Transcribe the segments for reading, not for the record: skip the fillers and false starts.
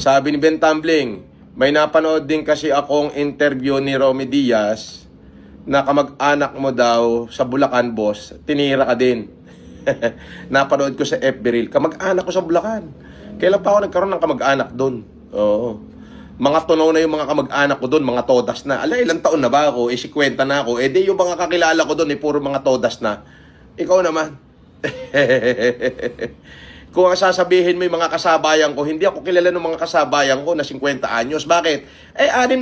Sabi ni Ben Tumbling, may napanood din kasi akong interview ni Romy Diaz na kamag-anak mo daw sa Bulacan, boss. Tinira ka din. Napanood ko sa FB Reel. Kamag-anak ko sa Bulacan. Kailan pa ako nagkaroon ng kamag-anak doon? Oo. Mga tunaw na yung mga kamag-anak ko doon, mga todas na. Ala, ilang taon na ba ako? 50 na ako. Di yung mga kakilala ko doon, puro mga todas na. Ikaw naman. Kung ang sasabihin mo yung mga kasabayan ko, hindi ako kilala ng mga kasabayan ko na 50 anyos. Bakit? 7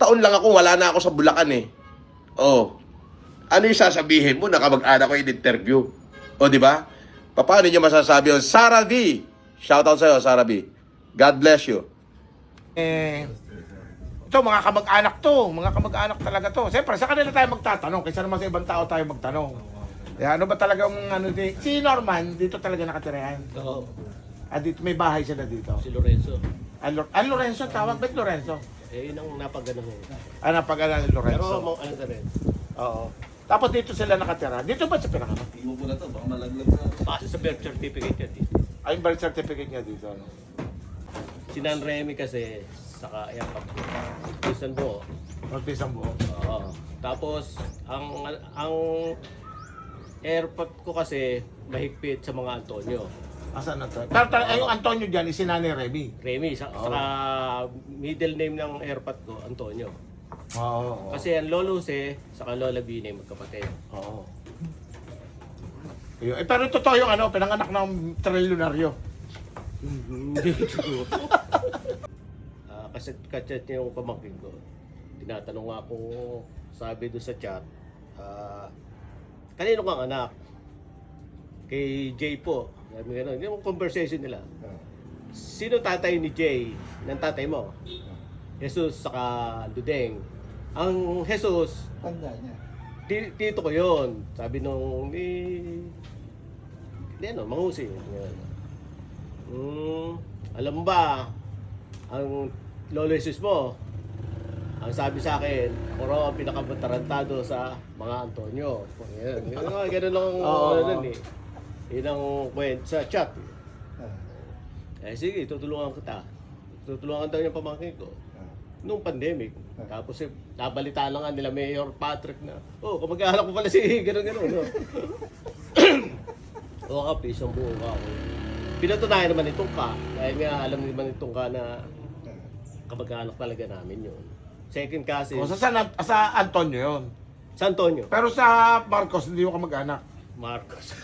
taon lang ako, wala na ako sa Bulacan eh. Oh. Ano yung sasabihin mo na kamag-anak ko yung interview? O, di ba? Paano niyo masasabi yun? Sarah V. Shoutout sa'yo, Sarah V. God bless you. Ito, mga kamag-anak to. Mga kamag-anak talaga to. Siyempre, sa kanila tayo magtatanong. Kaysa naman sa ibang tao tayo magtanong. Kaya ano ba talagang si Norman, dito talaga nakatirahan. Oo. Dito may bahay sila dito. Si Lorenzo. Lorenzo, tawag. Ba't Lorenzo? Yun ang napagano mo. Napag-alala ni Lorenzo. Pero ano ka rin. Oo. Tapos dito sila nakatira. Dito ba sa pinakamat? Ibo po na to, baka malaglag na. Kasi sa birth certificate yan dito. Ay, yung birth certificate niya dito. Ano? Si Nan Remy kasi, saka airport ko. Bisan buo. Magpisang buo. Oo. Tapos, ang airport ko kasi, mahigpit sa mga Antonio. Asan na to? Yung Antonio dyan, si Nanay Remy. Remy, saka middle name ng airport ko, Antonio. Oo. Kasi ang Lolo Jose, saka Lola Bine, magkapatid. Oo. Pero totoo yung pinanganak ng trilyonaryo. Hindi siguro. Kasi kachat niya yung pamangkin ko. Tinatanong nga ako, sabi doon sa chat, kanino kang anak? Kay Jay po. Sabi gano'n, yung conversation nila. Sino tatay ni Jay? Ng tatay mo? Jesus saka Ludeng. Ang Jesus, Tanda niya. tito ko yun. Sabi nung Mangusi. Alam mo ba, ang Lolo Jesus mo, ang sabi sa akin, ako raw ang pinakabatarantado sa mga Antonio. Ganun lang nun eh. Yun ang kwento sa chat. Sige, tutulungan kita. Tutulungan daw yung pamangkin ko. Nung pandemic. Tapos nabalitaan lang nga nila Mayor Patrick na, kamag-anak ko pala si gano'n. No? Kapi, isang buo ka ako. Pinatunayan naman itong ka. Dahil nga alam naman itong ka na kamag-anak talaga namin yun. Second kasi, Sa Antonio yun. San Antonio. Pero sa Marcos, hindi yung kamag-anak. Marcos.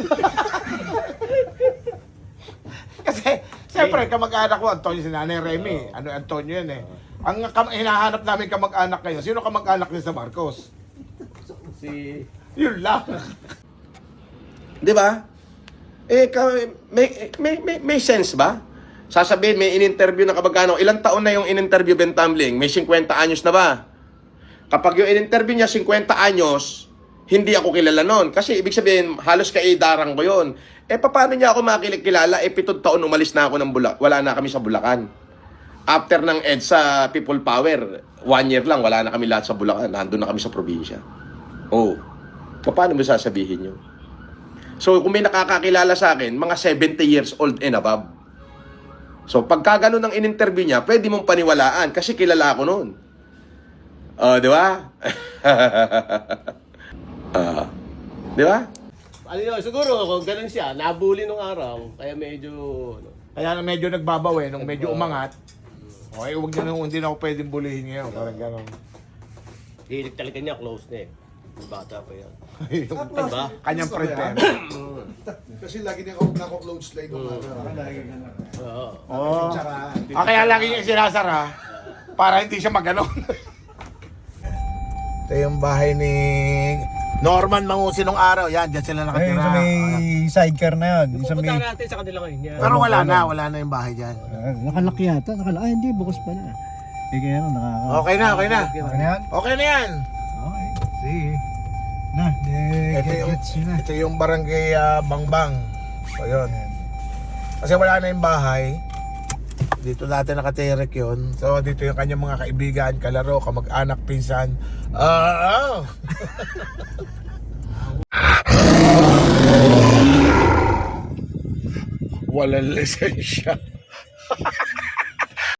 Kasi, siyempre, kamag-anak ko, Antonio, si Nanay Remy. Antonio yan eh. Ang hinahanap namin kamag-anak kayo, sino kamag-anak niya sa Marcos? Si... Yun lang. Di ba? May sense ba? Sasabihin, may in-interview na kamag-anak. Ilang taon na yung in-interview Ben Tumbling? May 50 anyos na ba? Kapag yung in-interview niya 50 anyos, hindi ako kilala nun. Kasi ibig sabihin, halos kaidarang ko yun. Paano niya ako makikilala? 7 taon umalis na ako ng Bulacan. Wala na kami sa Bulacan. After ng EDSA People Power, 1 year lang, wala na kami lahat sa Bulacan. Nandun na kami sa probinsya. Paano mo sasabihin yun? So, kung may nakakakilala sa akin, mga 70 years old and above. So, pagka ganun ang in-interview niya, pwede mong paniwalaan kasi kilala ako noon. Di ba? Di ba? Siguro kung ganun siya, nabuli nung araw, kaya medyo... Kaya medyo nagbabaw nung medyo umangat. Okay, hindi na ako pwedeng bulihin ngayon. Parang gano'n. Hilig talaga niya, close na eh. Yung bata pa yan. Diba? Kanyang friend eh. Kasi lagi niya nako-close slide ng Oo. Kaya lagi niya sinasara para hindi siya maganon. Ito yung bahay ni Norman Mangusi nung araw. Yan, dyan sila nakatira. Ayun, sa may sidecar na yun. Sa may... Pupunta natin sa kanila ngayon yan. Pero wala na yung bahay dyan. Nakalak yata. Hindi, bukas pa na. Kaya nakaka... Okay na. Okay na yan? Okay na yan. Okay. Sige. Na, Ito yung barangay Bangbang. O yun. Kasi wala na yung bahay. Dito natin nakatirek yun. So dito yung kanyang mga kaibigan, kalaro, kamag-anak, pinsan. Walang lisensya.